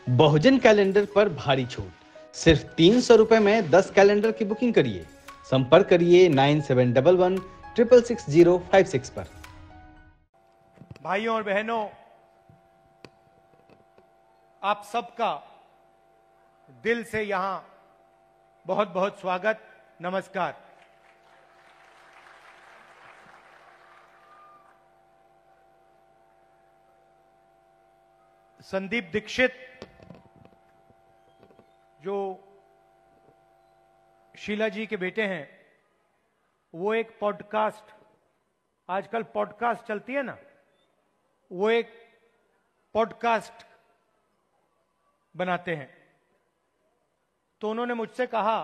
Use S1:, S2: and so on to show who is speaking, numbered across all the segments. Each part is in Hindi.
S1: बहुजन कैलेंडर पर भारी छूट। सिर्फ 300 रुपए में 10 कैलेंडर की बुकिंग करिए। संपर्क करिए 9711 666 056 पर।
S2: भाइयों और बहनों, आप सबका दिल से यहां बहुत बहुत स्वागत, नमस्कार। संदीप दीक्षित जो शीला जी के बेटे हैं, वो एक पॉडकास्ट, आजकल पॉडकास्ट चलती है ना, वो एक पॉडकास्ट बनाते हैं। तो उन्होंने मुझसे कहा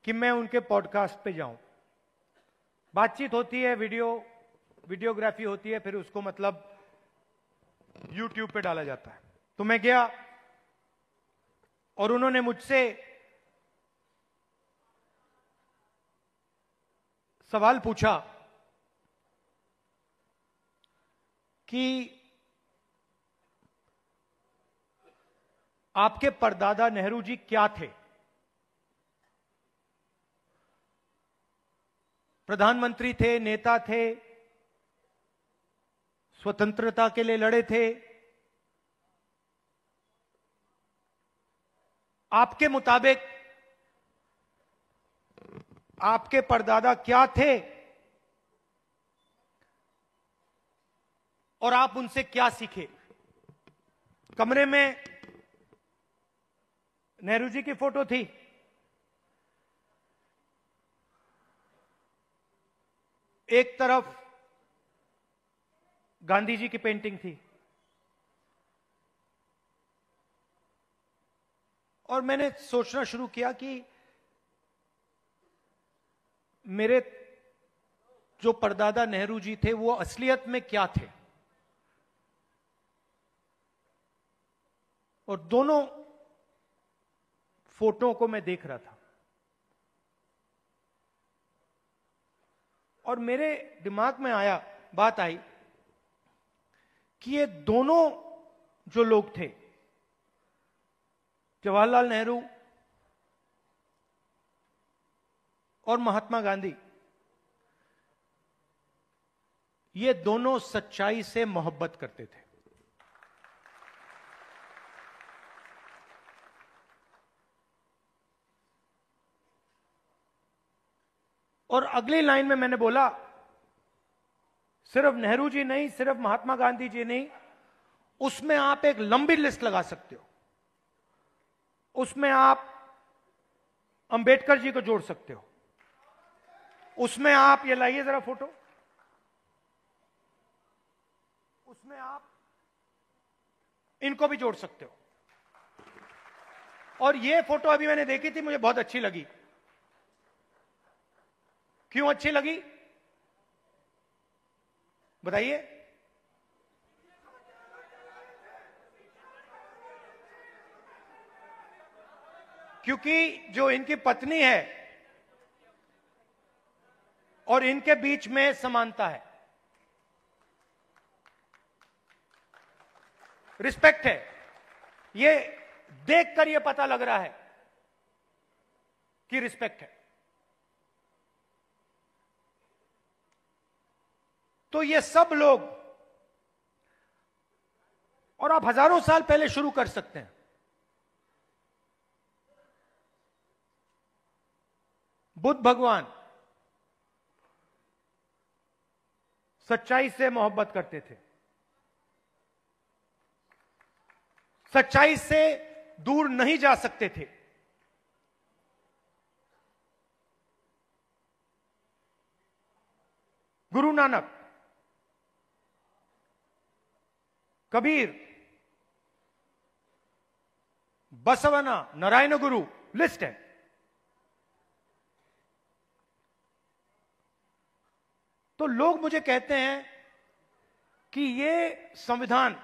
S2: कि मैं उनके पॉडकास्ट पे जाऊं। बातचीत होती है, वीडियोग्राफी होती है, फिर उसको मतलब यूट्यूब पे डाला जाता है। तो मैं गया और उन्होंने मुझसे सवाल पूछा कि आपके परदादा नेहरू जी क्या थे? प्रधानमंत्री थे, नेता थे, स्वतंत्रता के लिए लड़े थे। आपके मुताबिक आपके परदादा क्या थे और आप उनसे क्या सीखे? कमरे में नेहरू जी की फोटो थी, एक तरफ गांधी जी की पेंटिंग थी, और मैंने सोचना शुरू किया कि मेरे जो परदादा नेहरू जी थे वो असलियत में क्या थे। और दोनों फोटो को मैं देख रहा था और मेरे दिमाग में बात आई कि ये दोनों जो लोग थे, जवाहरलाल नेहरू और महात्मा गांधी, ये दोनों सच्चाई से मोहब्बत करते थे। और अगली लाइन में मैंने बोला, सिर्फ नेहरू जी नहीं, सिर्फ महात्मा गांधी जी नहीं, उसमें आप एक लंबी लिस्ट लगा सकते हो। उसमें आप अंबेडकर जी को जोड़ सकते हो, उसमें आप, ये लाइए जरा फोटो, उसमें आप इनको भी जोड़ सकते हो। और ये फोटो अभी मैंने देखी थी, मुझे बहुत अच्छी लगी। क्यों अच्छी लगी बताइए? क्योंकि जो इनकी पत्नी है और इनके बीच में समानता है, रिस्पेक्ट है। ये देखकर ये पता लग रहा है कि रिस्पेक्ट है। तो ये सब लोग, और आप हजारों साल पहले शुरू कर सकते हैं। बुद्ध भगवान सच्चाई से मोहब्बत करते थे, सच्चाई से दूर नहीं जा सकते थे। गुरु नानक, कबीर, बसवना, नारायण गुरु, लिस्ट है। तो लोग मुझे कहते हैं कि ये संविधान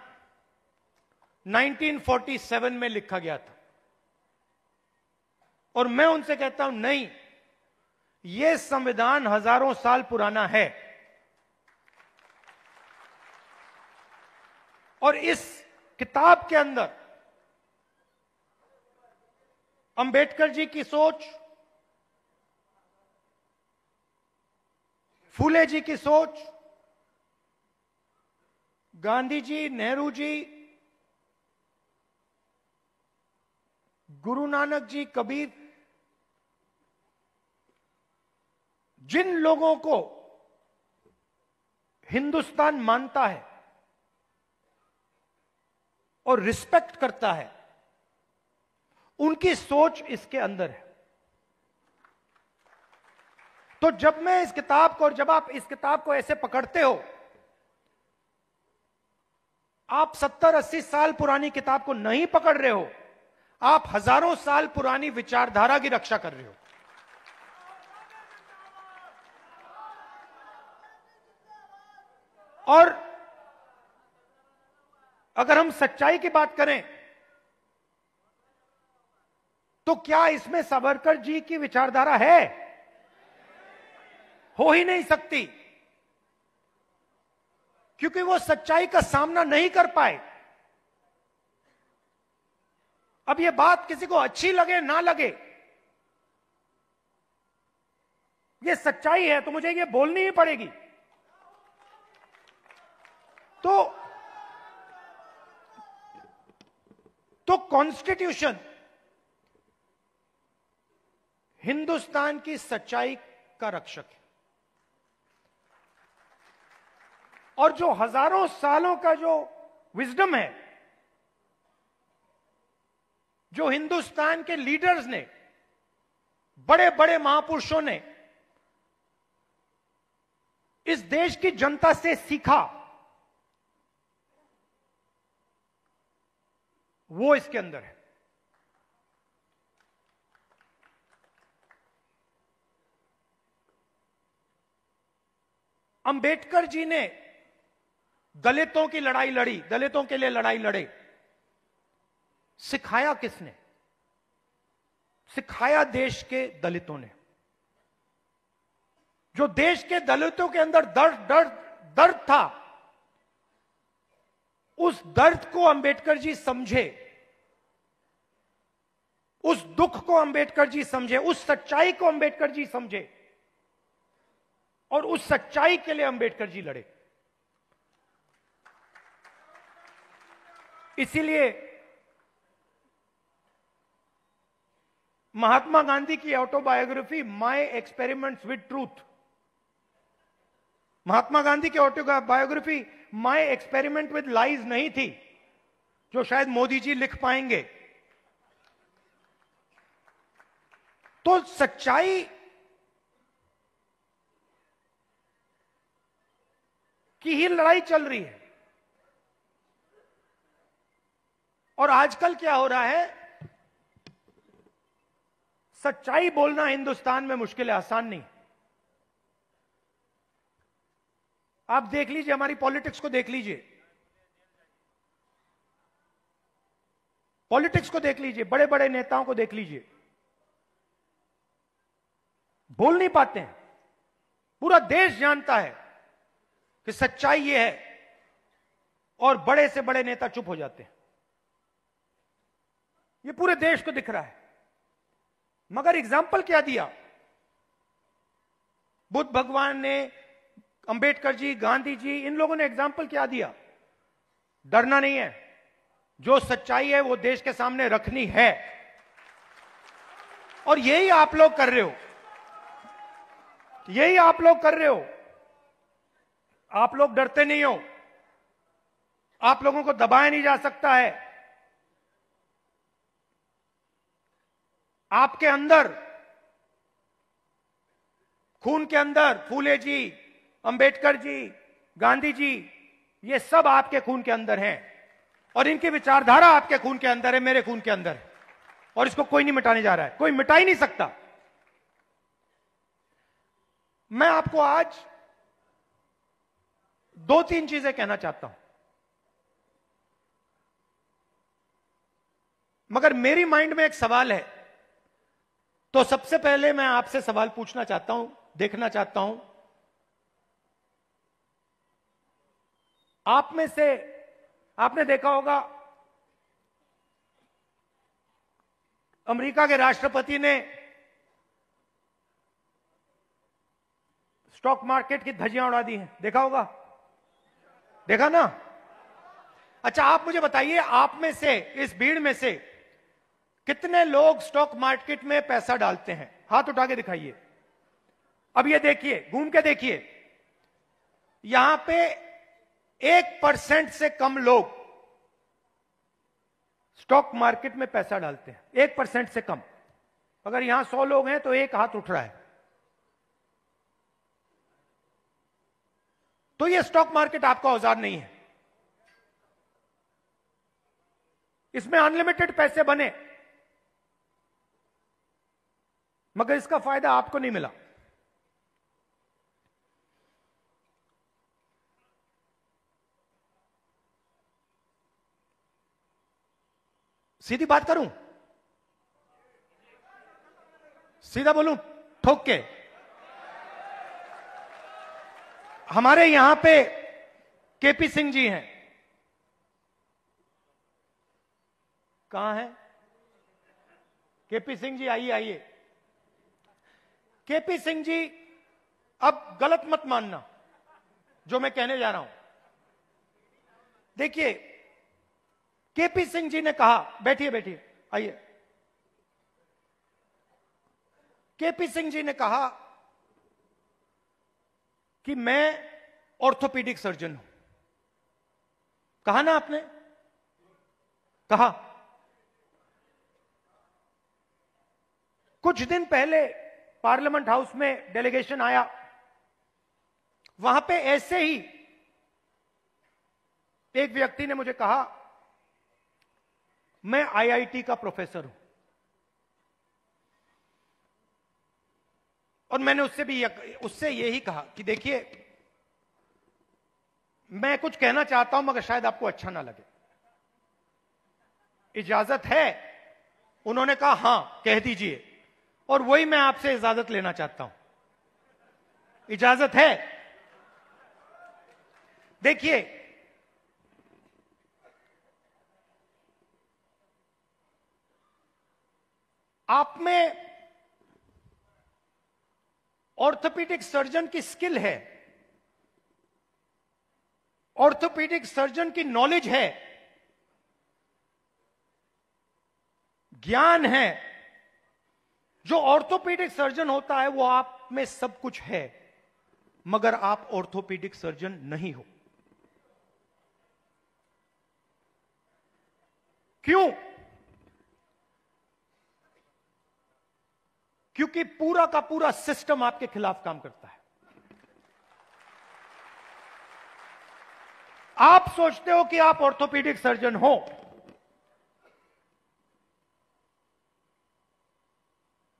S2: 1947 में लिखा गया था, और मैं उनसे कहता हूं नहीं, यह संविधान हजारों साल पुराना है। और इस किताब के अंदर अंबेडकर जी की सोच, फूले जी की सोच, गांधी जी, नेहरू जी, गुरु नानक जी, कबीर, जिन लोगों को हिंदुस्तान मानता है और रिस्पेक्ट करता है, उनकी सोच इसके अंदर है। तो जब मैं इस किताब को, और जब आप इस किताब को ऐसे पकड़ते हो, आप 70-80 साल पुरानी किताब को नहीं पकड़ रहे हो, आप हजारों साल पुरानी विचारधारा की रक्षा कर रहे हो। और अगर हम सच्चाई की बात करें तो क्या इसमें सावरकर जी की विचारधारा है? हो ही नहीं सकती, क्योंकि वो सच्चाई का सामना नहीं कर पाए। अब ये बात किसी को अच्छी लगे ना लगे, ये सच्चाई है, तो मुझे ये बोलनी ही पड़ेगी। तो कॉन्स्टिट्यूशन हिंदुस्तान की सच्चाई का रक्षक है, और जो हजारों सालों का जो विजडम है, जो हिंदुस्तान के लीडर्स ने, बड़े बड़े महापुरुषों ने इस देश की जनता से सीखा, वो इसके अंदर है। अंबेडकर जी ने दलितों की लड़ाई लड़ी, दलितों के लिए लड़ाई लड़े। सिखाया किसने? सिखाया देश के दलितों ने। जो देश के दलितों के अंदर दर्द था, उस दर्द को अंबेडकर जी समझे, उस दुख को अंबेडकर जी समझे, उस सच्चाई को अंबेडकर जी समझे, और उस सच्चाई के लिए अंबेडकर जी लड़े। इसीलिए महात्मा गांधी की autobiography my experiments with truth, Mahatma Gandhi की autobiography my experiment with lies नहीं थी, जो शायद मोदी जी लिख पाएंगे। तो सच्चाई की ही लड़ाई चल रही है। और आजकल क्या हो रहा है, सच्चाई बोलना हिंदुस्तान में मुश्किल है, आसान नहीं। आप देख लीजिए, हमारी पॉलिटिक्स को देख लीजिए, पॉलिटिक्स को देख लीजिए, बड़े बड़े नेताओं को देख लीजिए, बोल नहीं पाते हैं। पूरा देश जानता है कि सच्चाई ये है, और बड़े से बड़े नेता चुप हो जाते हैं। ये पूरे देश को दिख रहा है। मगर एग्जाम्पल क्या दिया? बुद्ध भगवान ने, अंबेडकर जी, गांधी जी, इन लोगों ने एग्जाम्पल क्या दिया? डरना नहीं है, जो सच्चाई है वो देश के सामने रखनी है। और यही आप लोग कर रहे हो, यही आप लोग कर रहे हो। आप लोग डरते नहीं हो, आप लोगों को दबाया नहीं जा सकता है। आपके अंदर, खून के अंदर फूले जी, अंबेडकर जी, गांधी जी, ये सब आपके खून के अंदर हैं, और इनकी विचारधारा आपके खून के अंदर है, मेरे खून के अंदर है, और इसको कोई नहीं मिटाने जा रहा है, कोई मिटा ही नहीं सकता। मैं आपको आज 2-3 चीजें कहना चाहता हूं, मगर मेरी माइंड में एक सवाल है। तो सबसे पहले मैं आपसे सवाल पूछना चाहता हूं, देखना चाहता हूं, आप में से, आपने देखा होगा अमेरिका के राष्ट्रपति ने स्टॉक मार्केट की धज्जियां उड़ा दी हैं, देखा होगा, देखा ना? अच्छा, आप मुझे बताइए, आप में से, इस भीड़ में से कितने लोग स्टॉक मार्केट में पैसा डालते हैं? हाथ उठा के दिखाइए। अब ये देखिए, घूम के देखिए, यहां पे 1% से कम लोग स्टॉक मार्केट में पैसा डालते हैं, 1% से कम। अगर यहां 100 लोग हैं तो एक हाथ उठ रहा है। तो ये स्टॉक मार्केट आपका औजार नहीं है। इसमें अनलिमिटेड पैसे बने, मगर इसका फायदा आपको नहीं मिला। सीधी बात करूं, सीधा बोलूं, ठोक के, हमारे यहां पे केपी सिंह जी हैं। कहां हैं केपी सिंह जी? आइए आइए। केपी सिंह जी, अब गलत मत मानना जो मैं कहने जा रहा हूं। देखिए, केपी सिंह जी ने कहा, बैठिए बैठिए, आइए। केपी सिंह जी ने कहा कि मैं ऑर्थोपीडिक सर्जन हूं। कहा ना आपने? कहा। कुछ दिन पहले पार्लियामेंट हाउस में डेलीगेशन आया, वहां पे ऐसे ही एक व्यक्ति ने मुझे कहा, मैं आईआईटी का प्रोफेसर हूं। और मैंने उससे यही कहा कि देखिए, मैं कुछ कहना चाहता हूं मगर शायद आपको अच्छा ना लगे, इजाजत है? उन्होंने कहा हां, कह दीजिए। और वही मैं आपसे इजाजत लेना चाहता हूं। इजाजत है? देखिए, आप में ऑर्थोपीडिक सर्जन की स्किल है, ऑर्थोपीडिक सर्जन की नॉलेज है, ज्ञान है। जो ऑर्थोपीडिक सर्जन होता है वो आप में सब कुछ है, मगर आप ऑर्थोपीडिक सर्जन नहीं हो। क्यों? क्योंकि पूरा का पूरा सिस्टम आपके खिलाफ काम करता है। आप सोचते हो कि आप ऑर्थोपीडिक सर्जन हो,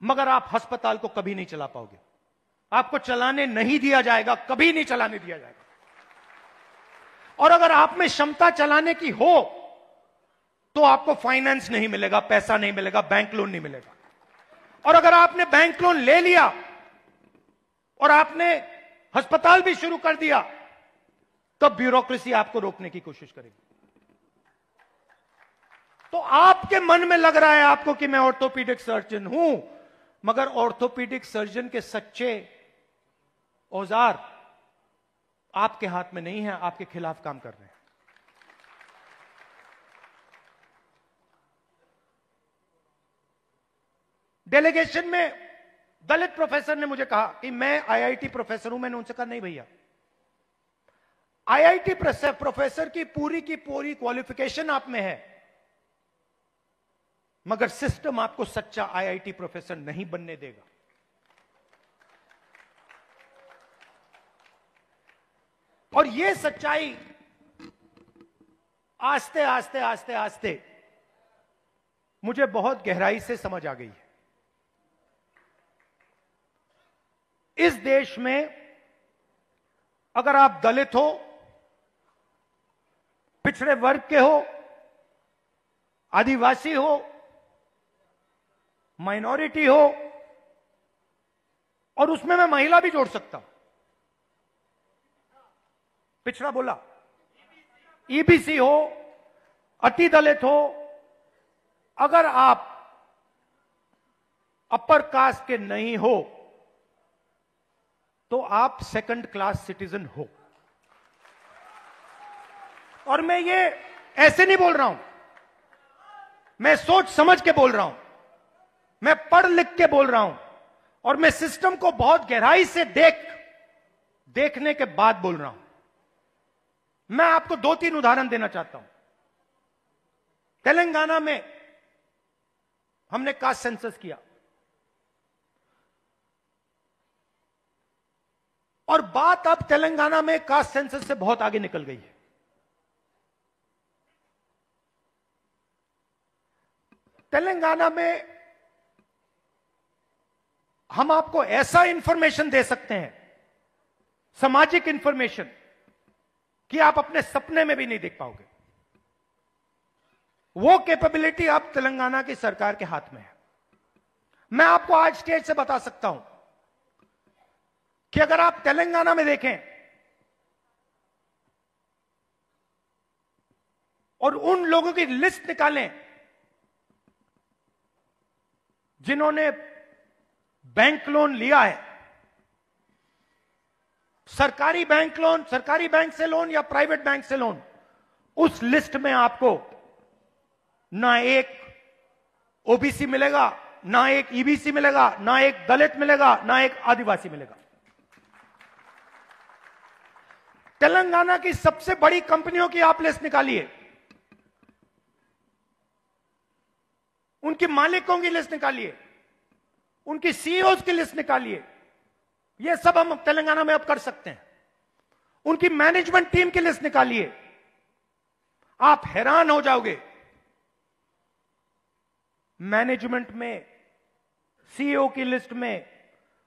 S2: मगर आप अस्पताल को कभी नहीं चला पाओगे। आपको चलाने नहीं दिया जाएगा, कभी नहीं चलाने दिया जाएगा। और अगर आप में क्षमता चलाने की हो तो आपको फाइनेंस नहीं मिलेगा, पैसा नहीं मिलेगा, बैंक लोन नहीं मिलेगा। और अगर आपने बैंक लोन ले लिया और आपने अस्पताल भी शुरू कर दिया, तब ब्यूरोक्रेसी आपको रोकने की कोशिश करेगी। तो आपके मन में लग रहा है आपको कि मैं ऑर्थोपीडिक सर्जन हूं, मगर ऑर्थोपीडिक सर्जन के सच्चे औजार आपके हाथ में नहीं है, आपके खिलाफ काम कर रहे हैं। डेलीगेशन में दलित प्रोफेसर ने मुझे कहा कि मैं आईआईटी प्रोफेसर हूं। मैंने उनसे कहा नहीं भैया, आईआईटी प्रोफेसर की पूरी क्वालिफिकेशन आप में है, मगर सिस्टम आपको सच्चा आईआईटी प्रोफेसर नहीं बनने देगा। और यह सच्चाई आस्ते आस्ते आस्ते आस्ते मुझे बहुत गहराई से समझ आ गई है। इस देश में अगर आप दलित हो, पिछड़े वर्ग के हो, आदिवासी हो, माइनॉरिटी हो, और उसमें मैं महिला भी जोड़ सकता हूं, पिछड़ा बोला, ईबीसी हो, अति दलित हो, अगर आप अपर कास्ट के नहीं हो तो आप सेकंड क्लास सिटीजन हो। और मैं ये ऐसे नहीं बोल रहा हूं, मैं सोच समझ के बोल रहा हूं, मैं पढ़ लिख के बोल रहा हूं, और मैं सिस्टम को बहुत गहराई से देखने के बाद बोल रहा हूं। मैं आपको 2-3 उदाहरण देना चाहता हूं। तेलंगाना में हमने कास्ट सेंसस किया और बात अब तेलंगाना में कास्ट सेंसस से बहुत आगे निकल गई है। तेलंगाना में हम आपको ऐसा इंफॉर्मेशन दे सकते हैं, सामाजिक इंफॉर्मेशन, कि आप अपने सपने में भी नहीं देख पाओगे। वो कैपेबिलिटी अब तेलंगाना की सरकार के हाथ में है। मैं आपको आज स्टेज से बता सकता हूं कि अगर आप तेलंगाना में देखें और उन लोगों की लिस्ट निकालें जिन्होंने बैंक लोन लिया है, सरकारी बैंक लोन, सरकारी बैंक से लोन या प्राइवेट बैंक से लोन, उस लिस्ट में आपको ना एक ओबीसी मिलेगा, ना एक ईबीसी मिलेगा, ना एक दलित मिलेगा, ना एक आदिवासी मिलेगा। तेलंगाना की सबसे बड़ी कंपनियों की आप लिस्ट निकालिए, उनके मालिकों की लिस्ट निकालिए, उनकी सीईओज की लिस्ट निकालिए। यह सब हम तेलंगाना में अब कर सकते हैं। उनकी मैनेजमेंट टीम की लिस्ट निकालिए, आप हैरान हो जाओगे। मैनेजमेंट में, सीईओ की लिस्ट में,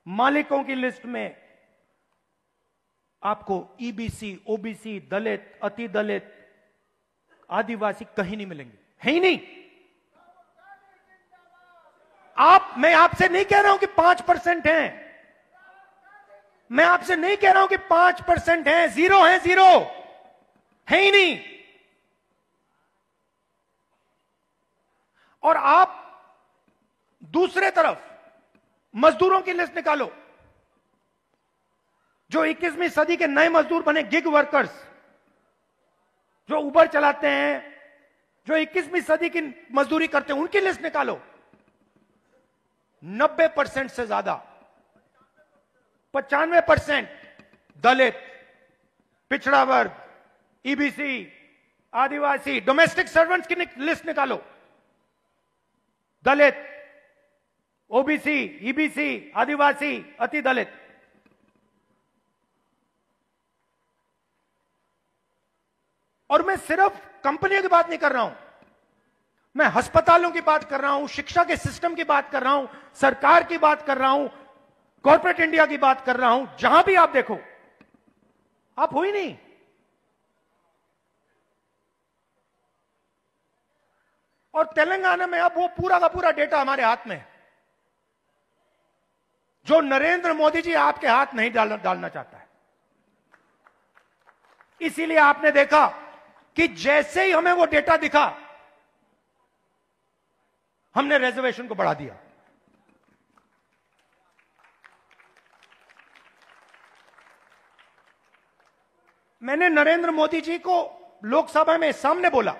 S2: मालिकों की लिस्ट में आपको ईबीसी, ओबीसी, दलित, अति दलित, आदिवासी कहीं नहीं मिलेंगे, है ही नहीं। मैं आपसे नहीं कह रहा हूं कि 5% हैं, मैं आपसे नहीं कह रहा हूं कि 5% हैं, 0 है, 0 है ही नहीं। और आप दूसरे तरफ मजदूरों की लिस्ट निकालो, जो 21वीं सदी के नए मजदूर बने, गिग वर्कर्स, जो उबर चलाते हैं, जो 21वीं सदी की मजदूरी करते हैं, उनकी लिस्ट निकालो। 90% से ज्यादा, 95% दलित, पिछड़ा वर्ग, ईबीसी, आदिवासी, डोमेस्टिक सर्वेंट्स की लिस्ट निकालो। दलित, ओबीसी, ईबीसी, आदिवासी, अति दलित। और मैं सिर्फ कंपनियों की बात नहीं कर रहा हूं, मैं अस्पतालों की बात कर रहा हूं, शिक्षा के सिस्टम की बात कर रहा हूं, सरकार की बात कर रहा हूं, कॉर्पोरेट इंडिया की बात कर रहा हूं। जहां भी आप देखो, आप हो ही नहीं। और तेलंगाना में अब वो पूरा का पूरा डेटा हमारे हाथ में है, जो नरेंद्र मोदी जी आपके हाथ नहीं डालना चाहता है। इसीलिए आपने देखा कि जैसे ही हमें वो डेटा दिखा, हमने रिजर्वेशन को बढ़ा दिया। मैंने नरेंद्र मोदी जी को लोकसभा में सामने बोला,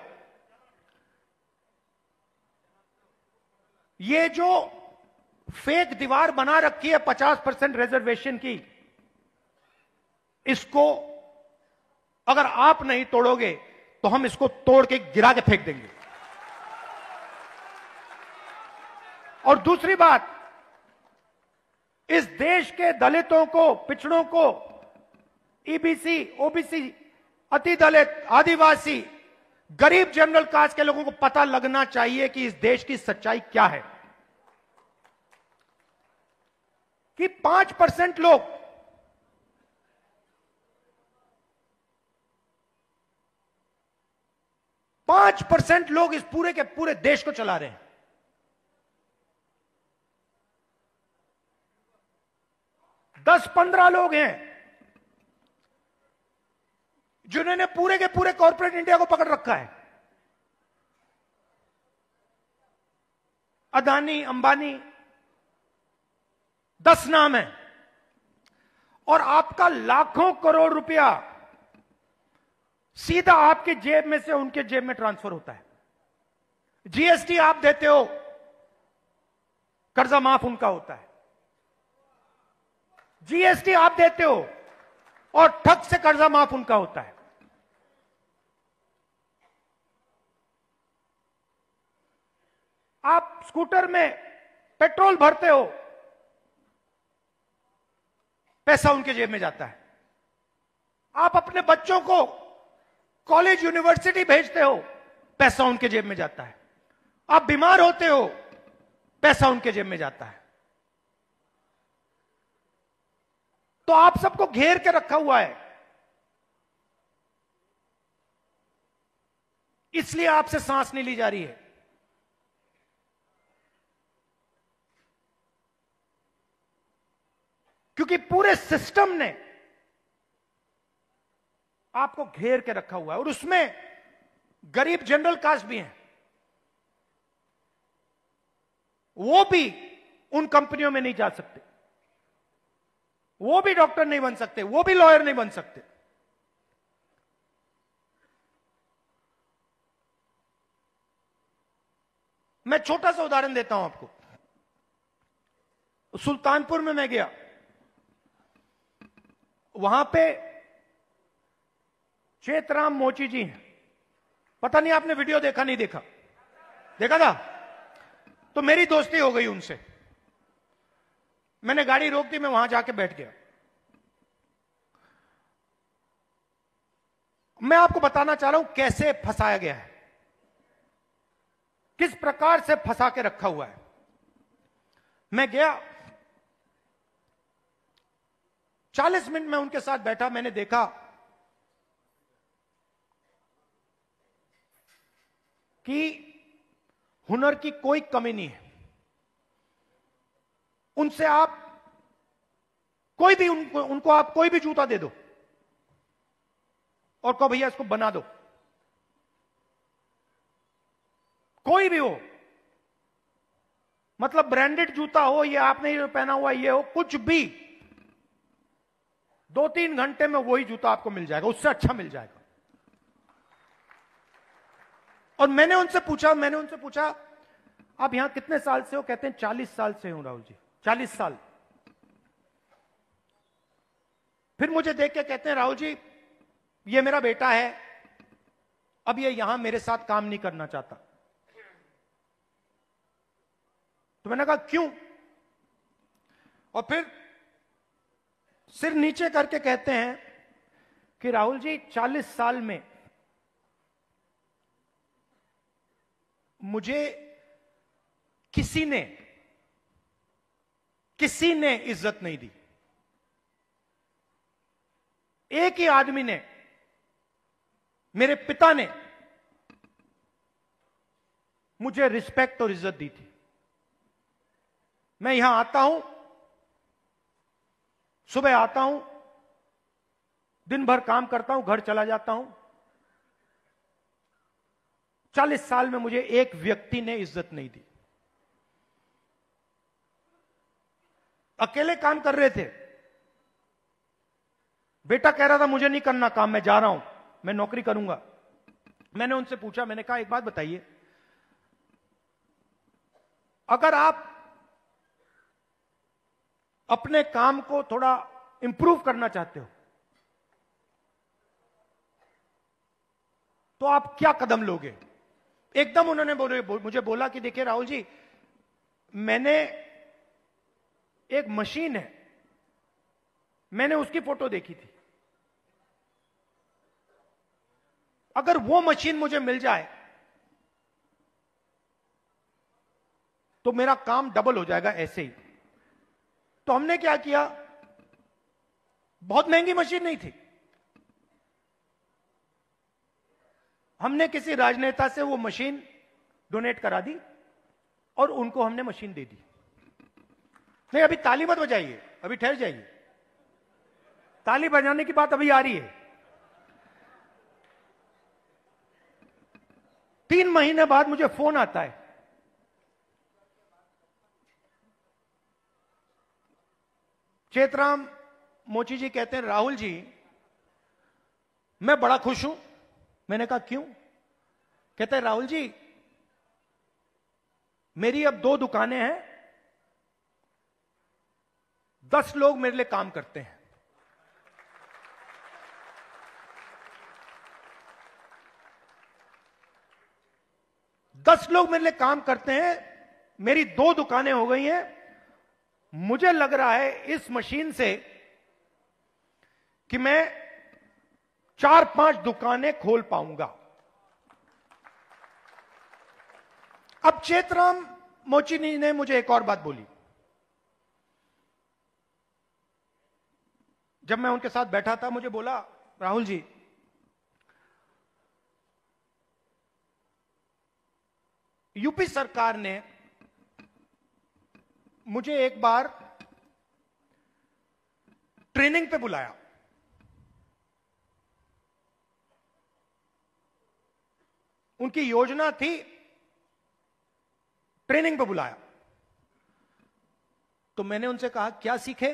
S2: ये जो फेक दीवार बना रखी है 50% रिजर्वेशन की, इसको अगर आप नहीं तोड़ोगे तो हम इसको तोड़ के गिरा के फेंक देंगे। और दूसरी बात, इस देश के दलितों को, पिछड़ों को, ईबीसी, ओबीसी, अति दलित, आदिवासी, गरीब जनरल कास्ट के लोगों को पता लगना चाहिए कि इस देश की सच्चाई क्या है। कि 5% लोग, इस पूरे के पूरे देश को चला रहे हैं। 10-15 लोग हैं जिन्होंने पूरे के पूरे कॉर्पोरेट इंडिया को पकड़ रखा है। अदानी, अंबानी, 10 नाम है और आपका लाखों करोड़ रुपया सीधा आपके जेब में से उनके जेब में ट्रांसफर होता है। जीएसटी आप देते हो, कर्जा माफ उनका होता है। जीएसटी आप देते हो और ठग से कर्जा माफ उनका होता है। आप स्कूटर में पेट्रोल भरते हो, पैसा उनके जेब में जाता है। आप अपने बच्चों को कॉलेज यूनिवर्सिटी भेजते हो, पैसा उनके जेब में जाता है। आप बीमार होते हो, पैसा उनके जेब में जाता है। तो आप सबको घेर के रखा हुआ है, इसलिए आपसे सांस नहीं ली जा रही है। क्योंकि पूरे सिस्टम ने आपको घेर के रखा हुआ है और उसमें गरीब जनरल कास्ट भी हैं। वो भी उन कंपनियों में नहीं जा सकते, वो भी डॉक्टर नहीं बन सकते, वो भी लॉयर नहीं बन सकते। मैं छोटा सा उदाहरण देता हूं आपको। सुल्तानपुर में मैं गया, वहां पे चेतराम मोची जी हैं। पता नहीं आपने वीडियो देखा नहीं देखा? देखा था? तो मेरी दोस्ती हो गई उनसे। मैंने गाड़ी रोक दी, मैं वहां जाके बैठ गया। मैं आपको बताना चाह रहा हूं कैसे फंसाया गया है, किस प्रकार से फंसा के रखा हुआ है। मैं गया, 40 मिनट में उनके साथ बैठा। मैंने देखा कि हुनर की कोई कमी नहीं है। उनसे आप कोई भी उनको आप कोई भी जूता दे दो और कहो भैया इसको बना दो, कोई भी हो, मतलब ब्रांडेड जूता हो, ये आपने पहना हुआ ये हो, कुछ भी, 2-3 घंटे में वही जूता आपको मिल जाएगा, उससे अच्छा मिल जाएगा। और मैंने उनसे पूछा आप यहां कितने साल से हो? कहते हैं 40 साल से हूं राहुल जी, 40 साल। फिर मुझे देख के कहते हैं राहुल जी ये मेरा बेटा है, अब ये यहां मेरे साथ काम नहीं करना चाहता। तो मैंने कहा क्यों? और फिर सिर नीचे करके कहते हैं कि राहुल जी 40 साल में मुझे किसी ने इज्जत नहीं दी। एक ही आदमी ने, मेरे पिता ने मुझे रिस्पेक्ट और इज्जत दी थी। मैं यहां आता हूं, सुबह आता हूं, दिन भर काम करता हूं, घर चला जाता हूं। 40 साल में मुझे एक व्यक्ति ने इज्जत नहीं दी। अकेले काम कर रहे थे। बेटा कह रहा था मुझे नहीं करना काम, मैं जा रहा हूं, मैं नौकरी करूंगा। मैंने उनसे पूछा, मैंने कहा एक बात बताइए, अगर आप अपने काम को थोड़ा इंप्रूव करना चाहते हो तो आप क्या कदम लोगे? एकदम उन्होंने मुझे बोला कि देखिए राहुल जी, मैंने एक मशीन है, मैंने उसकी फोटो देखी थी, अगर वो मशीन मुझे मिल जाए तो मेरा काम डबल हो जाएगा ऐसे ही। तो हमने क्या किया, बहुत महंगी मशीन नहीं थी, हमने किसी राजनेता से वो मशीन डोनेट करा दी और उनको हमने मशीन दे दी। नहीं अभी ताली मत बजाइए, अभी ठहर जाइए, ताली बजाने की बात अभी आ रही है। 3 महीने बाद मुझे फोन आता है, चेतराम मोची जी कहते हैं, राहुल जी मैं बड़ा खुश हूं। मैंने कहा क्यों? कहते हैं, राहुल जी मेरी अब 2 दुकानें हैं, 10 लोग मेरे लिए काम करते हैं। दस लोग मेरे लिए काम करते हैं, मेरी 2 दुकानें हो गई हैं। मुझे लग रहा है इस मशीन से कि मैं 4-5 दुकानें खोल पाऊंगा। अब चेतराम मोची ने मुझे एक और बात बोली। जब मैं उनके साथ बैठा था, मुझे बोला, राहुल जी यूपी सरकार ने मुझे एक बार ट्रेनिंग पे बुलाया। उनकी योजना थी, ट्रेनिंग पे बुलाया। तो मैंने उनसे कहा क्या सीखे?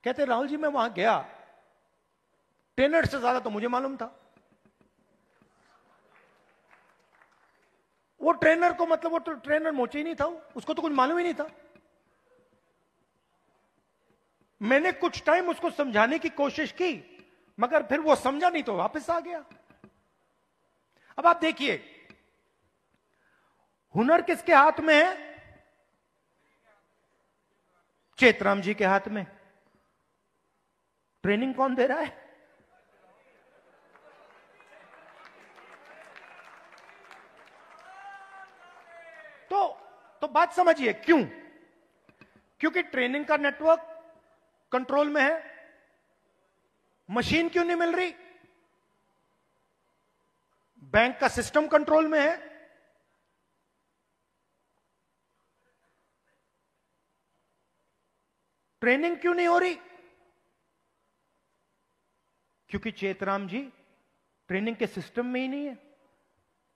S2: कहते राहुल जी मैं वहां गया, ट्रेनर से ज्यादा तो मुझे मालूम था। वो ट्रेनर को मतलब वो तो ट्रेनर मोची ही नहीं था, उसको तो कुछ मालूम ही नहीं था। मैंने कुछ टाइम उसको समझाने की कोशिश की, मगर फिर वो समझा नहीं तो वापस आ गया। अब आप देखिए, हुनर किसके हाथ में है? चेतराम जी के हाथ में। ट्रेनिंग कौन दे रहा है? तो बात समझिए क्यों? क्योंकि ट्रेनिंग का नेटवर्क कंट्रोल में है। मशीन क्यों नहीं मिल रही? बैंक का सिस्टम कंट्रोल में है। ट्रेनिंग क्यों नहीं हो रही? क्योंकि चेतराम जी ट्रेनिंग के सिस्टम में ही नहीं है।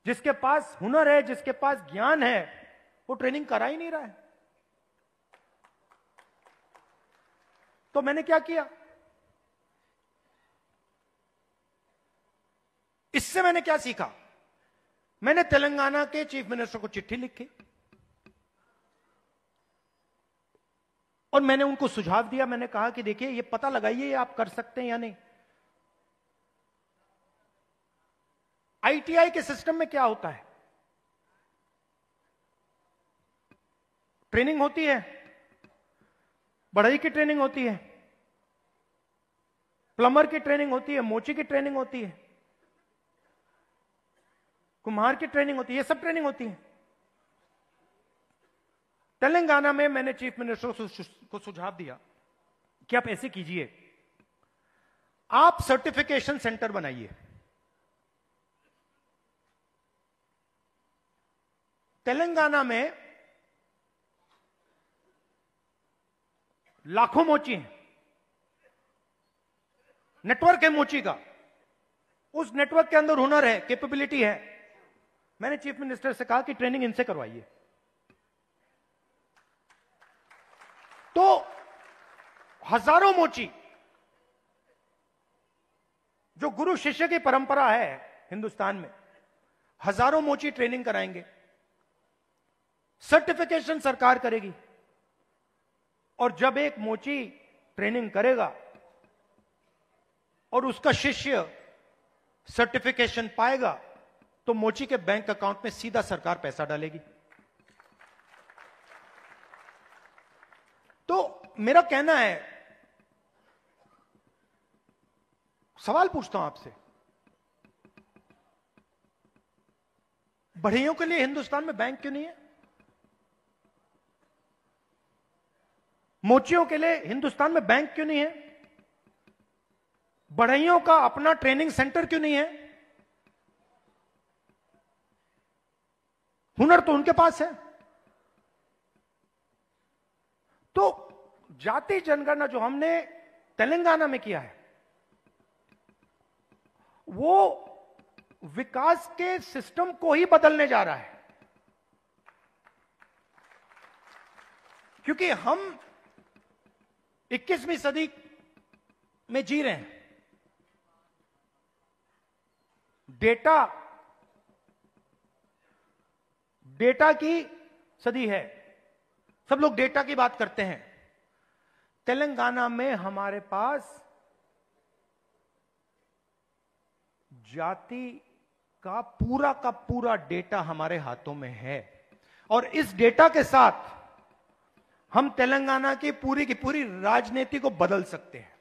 S2: जिसके पास हुनर है, जिसके पास ज्ञान है, वो ट्रेनिंग करा ही नहीं रहा है। तो मैंने क्या किया? इससे मैंने क्या सीखा? मैंने तेलंगाना के चीफ मिनिस्टर को चिट्ठी लिखी और मैंने उनको सुझाव दिया। मैंने कहा कि देखिए, ये पता लगाइए आप कर सकते हैं या नहीं। आईटीआई के सिस्टम में क्या होता है? ट्रेनिंग होती है, बढ़ई की ट्रेनिंग होती है, प्लम्बर की ट्रेनिंग होती है, मोची की ट्रेनिंग होती है, कुम्हार की ट्रेनिंग होती है, ये सब ट्रेनिंग होती है। तेलंगाना में मैंने चीफ मिनिस्टर को सुझाव दिया कि आप ऐसे कीजिए, आप सर्टिफिकेशन सेंटर बनाइए। तेलंगाना में लाखों मोची हैं, नेटवर्क है मोची का, उस नेटवर्क के अंदर हुनर है, कैपेबिलिटी है। मैंने चीफ मिनिस्टर से कहा कि ट्रेनिंग इनसे करवाइए। तो हजारों मोची, जो गुरु शिष्य की परंपरा है हिंदुस्तान में, हजारों मोची ट्रेनिंग कराएंगे। सर्टिफिकेशन सरकार करेगी, और जब एक मोची ट्रेनिंग करेगा और उसका शिष्य सर्टिफिकेशन पाएगा, तो मोची के बैंक अकाउंट में सीधा सरकार पैसा डालेगी। तो मेरा कहना है, सवाल पूछता हूं आपसे, बढ़इयों के लिए हिंदुस्तान में बैंक क्यों नहीं है? मोचियों के लिए हिंदुस्तान में बैंक क्यों नहीं है? बढ़इयों का अपना ट्रेनिंग सेंटर क्यों नहीं है? हुनर तो उनके पास है। तो जाति जनगणना जो हमने तेलंगाना में किया है, वो विकास के सिस्टम को ही बदलने जा रहा है। क्योंकि हम 21वीं सदी में जी रहे हैं। डेटा की सदी है, सब लोग डेटा की बात करते हैं। तेलंगाना में हमारे पास जाति का पूरा डेटा हमारे हाथों में है, और इस डेटा के साथ हम तेलंगाना की पूरी राजनीति को बदल सकते हैं।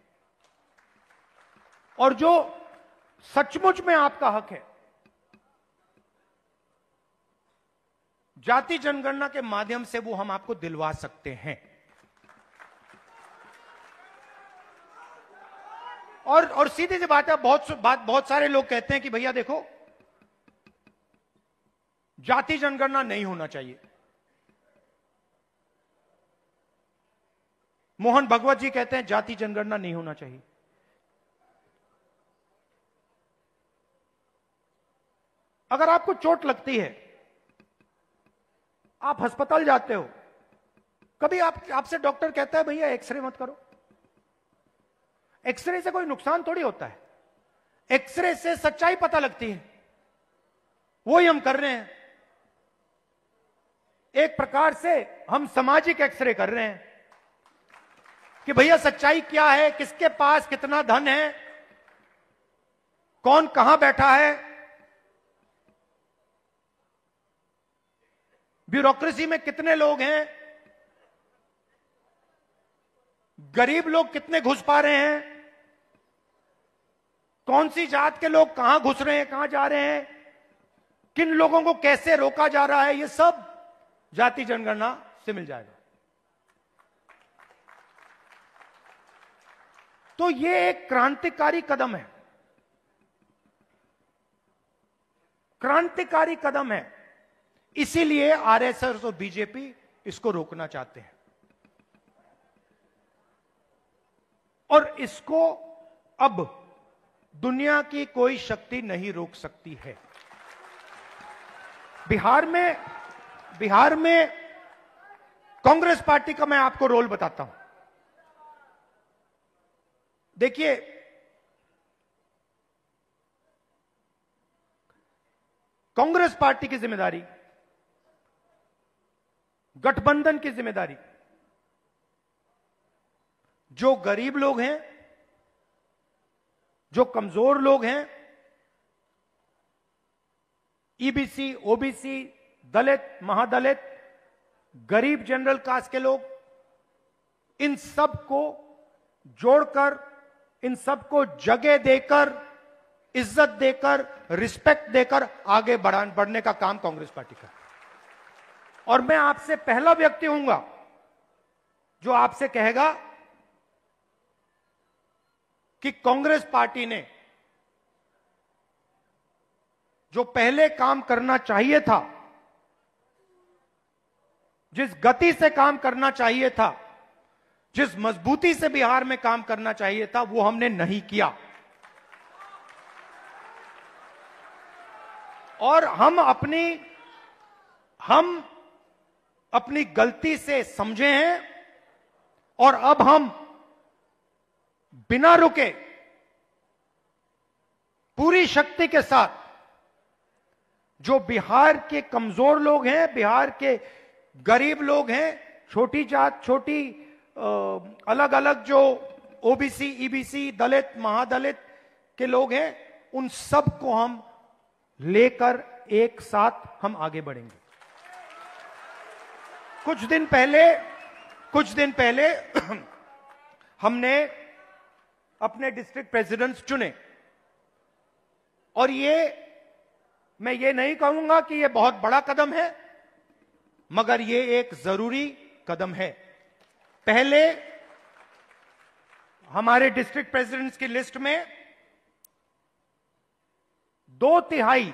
S2: और जो सचमुच में आपका हक है, जाति जनगणना के माध्यम से वो हम आपको दिलवा सकते हैं। और सीधी सी बात है, बहुत सारे लोग कहते हैं कि भैया देखो, जाति जनगणना नहीं होना चाहिए। मोहन भगवत जी कहते हैं जाति जनगणना नहीं होना चाहिए। अगर आपको चोट लगती है, आप अस्पताल जाते हो, कभी आपसे डॉक्टर कहता है भैया एक्सरे मत करो। एक्सरे से कोई नुकसान थोड़ी होता है, एक्सरे से सच्चाई पता लगती है। वही हम कर रहे हैं, एक प्रकार से हम सामाजिक एक्सरे कर रहे हैं कि भैया सच्चाई क्या है, किसके पास कितना धन है, कौन कहां बैठा है, ब्यूरोक्रेसी में कितने लोग हैं, गरीब लोग कितने घुस पा रहे हैं, कौन सी जात के लोग कहां घुस रहे हैं, कहां जा रहे हैं, किन लोगों को कैसे रोका जा रहा है, ये सब जाति जनगणना से मिल जाएगा। तो ये एक क्रांतिकारी कदम है, क्रांतिकारी कदम है। इसीलिए आरएसएस और बीजेपी इसको रोकना चाहते हैं, और इसको अब दुनिया की कोई शक्ति नहीं रोक सकती है। बिहार में कांग्रेस पार्टी का मैं आपको रोल बताता हूं। देखिए, कांग्रेस पार्टी की जिम्मेदारी, गठबंधन की जिम्मेदारी, जो गरीब लोग हैं, जो कमजोर लोग हैं, ईबीसी, ओबीसी, दलित, महादलित, गरीब जनरल कास्ट के लोग, इन सब को जोड़कर, इन सबको जगह देकर, इज्जत देकर, रिस्पेक्ट देकर आगे बढ़ने का काम कांग्रेस पार्टी का। और मैं आपसे पहला व्यक्ति हूंगा जो आपसे कहेगा कि कांग्रेस पार्टी ने जो पहले काम करना चाहिए था, जिस गति से काम करना चाहिए था, जिस मजबूती से बिहार में काम करना चाहिए था, वो हमने नहीं किया। और हम अपनी गलती से समझे हैं, और अब हम बिना रुके पूरी शक्ति के साथ जो बिहार के कमजोर लोग हैं, बिहार के गरीब लोग हैं, छोटी जात, छोटी अलग अलग जो ओबीसी, ईबीसी, दलित, महादलित के लोग हैं, उन सब को हम लेकर एक साथ हम आगे बढ़ेंगे। कुछ दिन पहले हमने अपने डिस्ट्रिक्ट प्रेसिडेंट्स चुने, और मैं ये नहीं कहूंगा कि ये बहुत बड़ा कदम है, मगर ये एक जरूरी कदम है। पहले हमारे डिस्ट्रिक्ट प्रेसिडेंट्स की लिस्ट में 2/3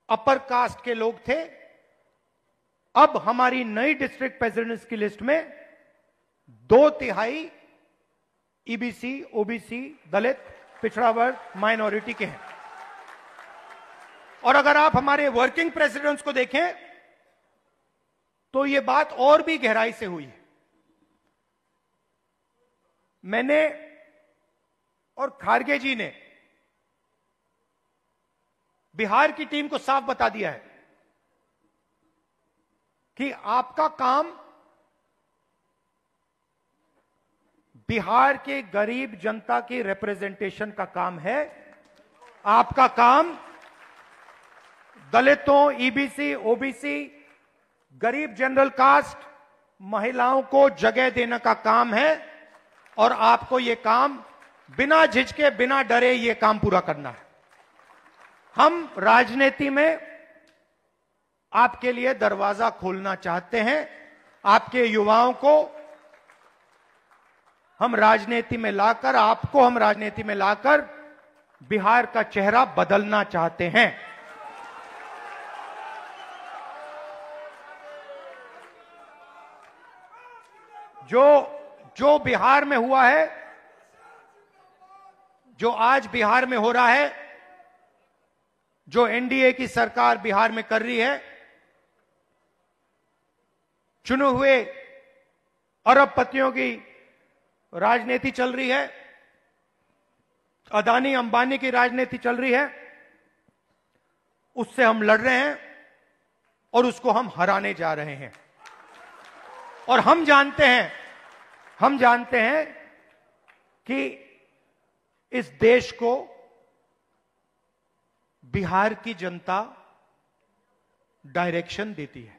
S2: अपर कास्ट के लोग थे। अब हमारी नई डिस्ट्रिक्ट प्रेसिडेंट्स की लिस्ट में 2/3 ईबीसी, ओबीसी, दलित, पिछड़ा वर्ग, माइनॉरिटी के हैं। और अगर आप हमारे वर्किंग प्रेसिडेंट्स को देखें तो यह बात और भी गहराई से हुई है। मैंने और खारगे जी ने बिहार की टीम को साफ बता दिया है कि आपका काम बिहार के गरीब जनता की रिप्रेजेंटेशन का काम है। आपका काम दलितों, ईबीसी, ओबीसी, गरीब जनरल कास्ट, महिलाओं को जगह देने का काम है और आपको यह काम बिना झिझके, बिना डरे यह काम पूरा करना है। हम राजनीति में आपके लिए दरवाजा खोलना चाहते हैं। आपके युवाओं को हम राजनीति में लाकर, आपको हम राजनीति में लाकर बिहार का चेहरा बदलना चाहते हैं। जो बिहार में हुआ है, जो आज बिहार में हो रहा है, जो एनडीए की सरकार बिहार में कर रही है, चुने हुए अरबपतियों की राजनीति चल रही है, अदानी अंबानी की राजनीति चल रही है, उससे हम लड़ रहे हैं और उसको हम हराने जा रहे हैं। और हम जानते हैं कि इस देश को बिहार की जनता डायरेक्शन देती है।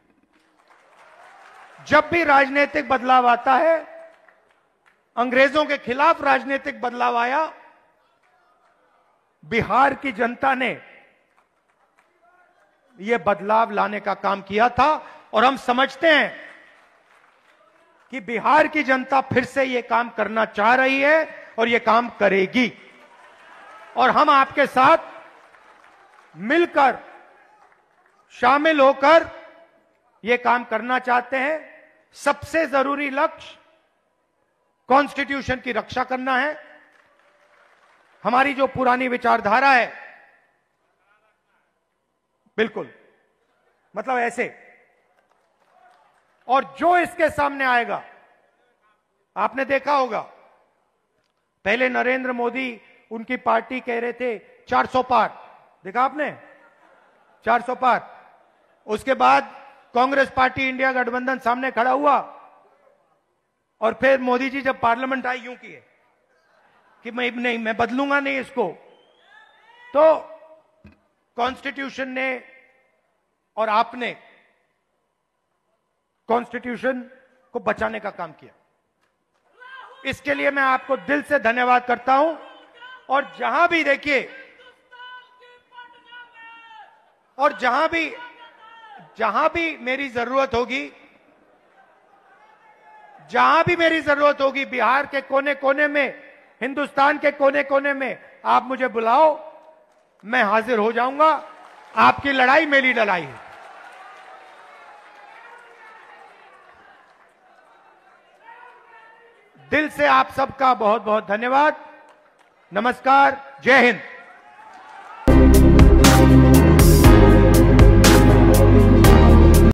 S2: जब भी राजनीतिक बदलाव आता है, अंग्रेजों के खिलाफ राजनीतिक बदलाव आया, बिहार की जनता ने यह बदलाव लाने का काम किया था और हम समझते हैं कि बिहार की जनता फिर से यह काम करना चाह रही है और यह काम करेगी। और हम आपके साथ मिलकर, शामिल होकर यह काम करना चाहते हैं। सबसे जरूरी लक्ष्य कॉन्स्टिट्यूशन की रक्षा करना है। हमारी जो पुरानी विचारधारा है, बिल्कुल मतलब ऐसे, और जो इसके सामने आएगा, आपने देखा होगा पहले नरेंद्र मोदी, उनकी पार्टी कह रहे थे 400 पार, देखा आपने 400 पार। उसके बाद कांग्रेस पार्टी, इंडिया गठबंधन सामने खड़ा हुआ और फिर मोदी जी जब पार्लियामेंट आई, यूं किए कि मैं बदलूंगा नहीं इसको। तो कॉन्स्टिट्यूशन ने और आपने कॉन्स्टिट्यूशन को बचाने का काम किया। इसके लिए मैं आपको दिल से धन्यवाद करता हूं। और जहां भी देखिए, और जहां भी मेरी जरूरत होगी, बिहार के कोने कोने में, हिंदुस्तान के कोने कोने में आप मुझे बुलाओ, मैं हाजिर हो जाऊंगा। आपकी लड़ाई मेरी लड़ाई है। दिल से आप सबका बहुत बहुत धन्यवाद। नमस्कार, जय हिंद।